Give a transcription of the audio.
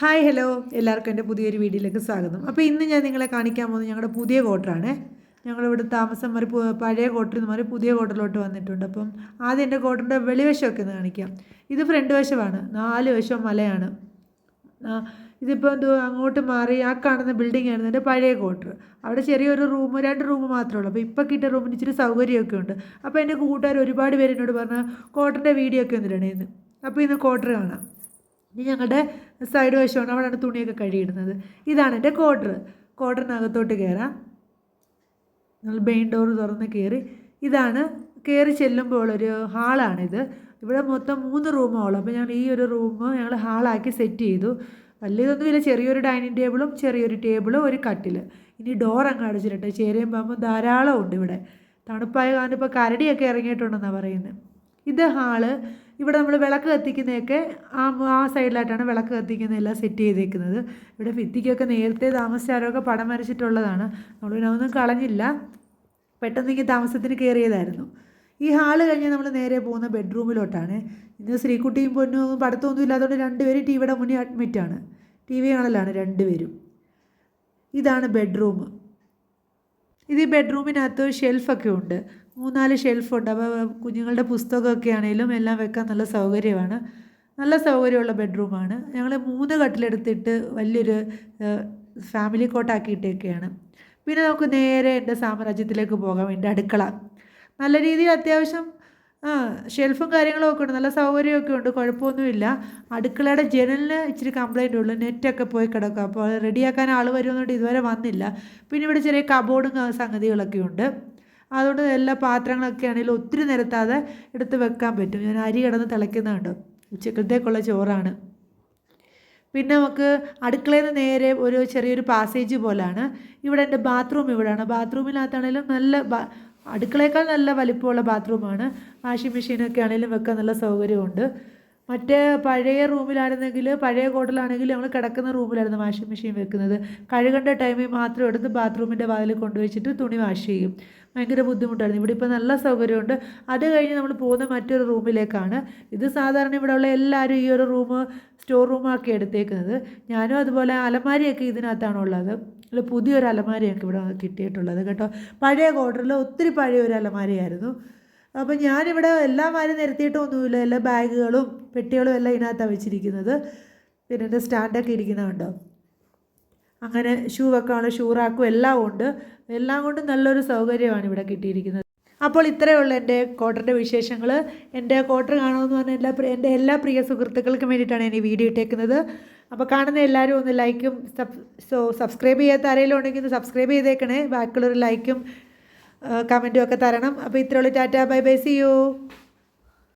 Hi hello എല്ലാവർക്കും എൻ്റെ പുതിയൊരു വീഡിയോയിലേക്ക് സ്വാഗതം. അപ്പോൾ ഇന്ന് ഞാൻ നിങ്ങളെ കാണിക്കാൻ പോകുന്നത് ഞങ്ങളുടെ പുതിയ ക്വാർട്ടറാണ്. ഞങ്ങളിവിടെ താമസം മാറി പഴയ ക്വാർട്ടറിൽ നിന്ന് മാറി പുതിയ ക്വാർട്ടറിലോട്ട് വന്നിട്ടുണ്ട്. അപ്പം ആദ്യം എൻ്റെ ക്വാർട്ടറിൻ്റെ വെളിവശമൊക്കെ ഒന്ന് കാണിക്കാം. ഇത് ഫ്രണ്ട് വശമാണ്, 4 വശവും മലയാണ്. ഇതിപ്പോൾ അങ്ങോട്ട് മാറി ആ കാണുന്ന ബിൽഡിംഗ് ആയിരുന്നു എൻ്റെ പഴയ ക്വാർട്ടർ. അവിടെ ചെറിയൊരു റൂം, 2 റൂം മാത്രമേ ഉള്ളൂ. അപ്പോൾ ഇപ്പോൾ കിട്ടിയ റൂമിന് ഇച്ചിരി സൗകര്യമൊക്കെ ഉണ്ട്. അപ്പോൾ എൻ്റെ കൂട്ടുകാർ ഒരുപാട് പേര് എന്നോട് പറഞ്ഞ ക്വാർട്ടറിൻ്റെ വീഡിയോ ഒക്കെ ഒന്നിടണേന്ന്. അപ്പോൾ ഇന്ന് ക്വാർട്ടർ കാണാം. ഇനി ഞങ്ങളുടെ സൈഡ് വശമാണ്, അവിടെയാണ് തുണിയൊക്കെ കഴുകിയിടുന്നത്. ഇതാണ് എൻ്റെ ക്വാർട്ടറിനകത്തോട്ട് കയറാം. ഞങ്ങൾ മെയിൻ ഡോർ തുറന്ന് കയറി. ഇതാണ് കയറി ചെല്ലുമ്പോൾ ഒരു ഹാളാണിത്. ഇവിടെ മൊത്തം 3 റൂമോളം. അപ്പോൾ ഞങ്ങൾ ഈ ഒരു റൂം ഞങ്ങൾ ഹാളാക്കി സെറ്റ് ചെയ്തു. വലിയതൊന്നുമില്ല, ചെറിയൊരു ഡൈനിങ് ടേബിളും ചെറിയൊരു ടേബിളും ഒരു കട്ടിൽ. ഇനി ഡോർ അങ്ങ് അടച്ചിട്ട് ചേരയും പാമ്പും ധാരാളം ഉണ്ട് ഇവിടെ. തണുപ്പായ കാരണം ഇപ്പോൾ കരടിയൊക്കെ ഇറങ്ങിയിട്ടുണ്ടെന്നാണ് പറയുന്നത്. ഇത് ഹാള്. ഇവിടെ നമ്മൾ വിളക്ക് കത്തിക്കുന്നതൊക്കെ ആ സൈഡിലായിട്ടാണ് വിളക്ക് കത്തിക്കുന്നതെല്ലാം സെറ്റ് ചെയ്തേക്കുന്നത്. ഇവിടെ ഭിത്തിക്കൊക്കെ നേരത്തെ താമസിച്ചാരൊക്കെ പടം വരച്ചിട്ടുള്ളതാണ്. നമ്മളിതിനൊന്നും കളഞ്ഞില്ല, പെട്ടെന്ന് താമസത്തിന് കയറിയതായിരുന്നു. ഈ ഹാള് കഴിഞ്ഞ് നമ്മൾ നേരെ പോകുന്ന ബെഡ്റൂമിലോട്ടാണ്. ഇന്ന് ശ്രീകുട്ടിയും പൊന്നും പഠിത്തമൊന്നും ഇല്ലാത്തതുകൊണ്ട് 2 പേരും ടിവിയുടെ മുന്നിൽ അഡ്മിറ്റാണ്. ടി വി കാണലാണ് 2 പേരും. ഇതാണ് ബെഡ്റൂം. ഇത് ഈ ബെഡ്റൂമിനകത്ത് ഷെൽഫൊക്കെ ഉണ്ട്, 3-4 ഷെൽഫുണ്ട്. അപ്പോൾ കുഞ്ഞുങ്ങളുടെ പുസ്തകമൊക്കെ ആണെങ്കിലും എല്ലാം വെക്കാൻ നല്ല സൗകര്യമാണ്. നല്ല സൗകര്യമുള്ള ബെഡ്റൂമാണ്. ഞങ്ങൾ 3 കട്ടിലെടുത്തിട്ട് വലിയൊരു ഫാമിലി കോട്ടാക്കിയിട്ടൊക്കെയാണ്. പിന്നെ നമുക്ക് നേരെ എൻ്റെ സാമ്രാജ്യത്തിലേക്ക് പോകാം. എൻ്റെ അടുക്കള നല്ല രീതിയിൽ അത്യാവശ്യം ഷെൽഫും കാര്യങ്ങളും ഒക്കെ ഉണ്ട്, നല്ല സൗകര്യമൊക്കെ ഉണ്ട്, കുഴപ്പമൊന്നുമില്ല. അടുക്കളയുടെ ജനലിന് ഇച്ചിരി കംപ്ലൈൻ്റ് ഉള്ളൂ, നെറ്റൊക്കെ പോയി കിടക്കുക. അപ്പോൾ റെഡിയാക്കാൻ ആൾ വരുമെന്നുകൊണ്ട് ഇതുവരെ വന്നില്ല. പിന്നെ ഇവിടെ ചെറിയ കബോർഡും സംഗതികളൊക്കെ ഉണ്ട്. അതുകൊണ്ട് എല്ലാ പാത്രങ്ങളൊക്കെ ആണെങ്കിലും ഒത്തിരി നിരത്താതെ എടുത്ത് വെക്കാൻ പറ്റും. ഞാൻ അരി കിടന്ന് തിളയ്ക്കുന്നുണ്ട്, ഉച്ചക്കലത്തേക്കുള്ള ചോറാണ്. പിന്നെ നമുക്ക് അടുക്കളയിൽ നിന്ന് നേരെ ഒരു ചെറിയൊരു പാസേജ് പോലാണ്. ഇവിടെ എൻ്റെ ബാത്റൂം ഇവിടെയാണ്. ബാത്റൂമിനകത്താണെങ്കിലും നല്ല അടുക്കളയേക്കാൾ നല്ല വലിപ്പമുള്ള ബാത്റൂമാണ്. വാഷിംഗ് മെഷീനൊക്കെ ആണെങ്കിലും വെക്കാൻ നല്ല സൗകര്യമുണ്ട്. മറ്റേ പഴയ റൂമിലായിരുന്നെങ്കിൽ, പഴയ കോട്ടലാണെങ്കിൽ ഞങ്ങൾ കിടക്കുന്ന റൂമിലായിരുന്നു വാഷിംഗ് മെഷീൻ വെക്കുന്നത്. കഴുകേണ്ട ടൈമിൽ മാത്രം എടുത്ത് ബാത്റൂമിൻ്റെ വാതിൽ കൊണ്ടുവച്ചിട്ട് തുണി വാഷ് ചെയ്യും. ഭയങ്കര ബുദ്ധിമുട്ടായിരുന്നു. ഇവിടെ ഇപ്പോൾ നല്ല സൗകര്യമുണ്ട്. അത് കഴിഞ്ഞ് നമ്മൾ പോകുന്ന മറ്റൊരു റൂമിലേക്കാണ്. ഇത് സാധാരണ ഇവിടെയുള്ള എല്ലാവരും ഈ ഒരു റൂം സ്റ്റോർ റൂമാക്കി എടുത്തേക്കുന്നത്. ഞാനും അതുപോലെ. അലമാരിയൊക്കെ ഇതിനകത്താണുള്ളത്. അല്ല, പുതിയൊരു അലമാരിയൊക്കെ ഇവിടെ കിട്ടിയിട്ടുള്ളത് കേട്ടോ. പഴയ ക്വാർട്ടറിൽ ഒത്തിരി പഴയ ഒരു അലമാരിയായിരുന്നു. അപ്പം ഞാനിവിടെ എല്ലാം വാരി നിരത്തിയിട്ടൊന്നുമില്ല, എല്ലാ ബാഗുകളും പെട്ടികളും എല്ലാം ഇതിനകത്താണ് വെച്ചിരിക്കുന്നത്. പിന്നെ എൻ്റെ സ്റ്റാൻഡൊക്കെ ഇരിക്കുന്നതുണ്ടോ. അങ്ങനെ ഷൂ വെക്കാനുള്ള ഷൂ റാക്കും എല്ലാം ഉണ്ട്. എല്ലാം കൊണ്ടും നല്ലൊരു സൗകര്യമാണ് ഇവിടെ കിട്ടിയിരിക്കുന്നത്. അപ്പോൾ ഇത്രയേ ഉള്ളൂ എൻ്റെ ക്വാർട്ടറിൻ്റെ വിശേഷങ്ങൾ. എൻ്റെ ക്വാർട്ടർ കാണുമെന്ന് പറഞ്ഞാൽ എൻ്റെ എല്ലാ പ്രിയ സുഹൃത്തുക്കൾക്കും വേണ്ടിയിട്ടാണ് ഞാൻ ഈ വീഡിയോ ഇട്ടേക്കുന്നത്. അപ്പോൾ കാണുന്ന എല്ലാവരും ഒന്ന് ലൈക്കും സബ്സ്ക്രൈബ് ചെയ്യാത്ത ആരെങ്കിലും ഉണ്ടെങ്കിൽ സബ്സ്ക്രൈബ് ചെയ്തേക്കണേ. ബാക്കിയുള്ളൊരു ലൈക്കും കമൻറ്റും ഒക്കെ തരണം. അപ്പോൾ ഇത്രയേ ഉള്ളൂ. Tata, bye bye, see U.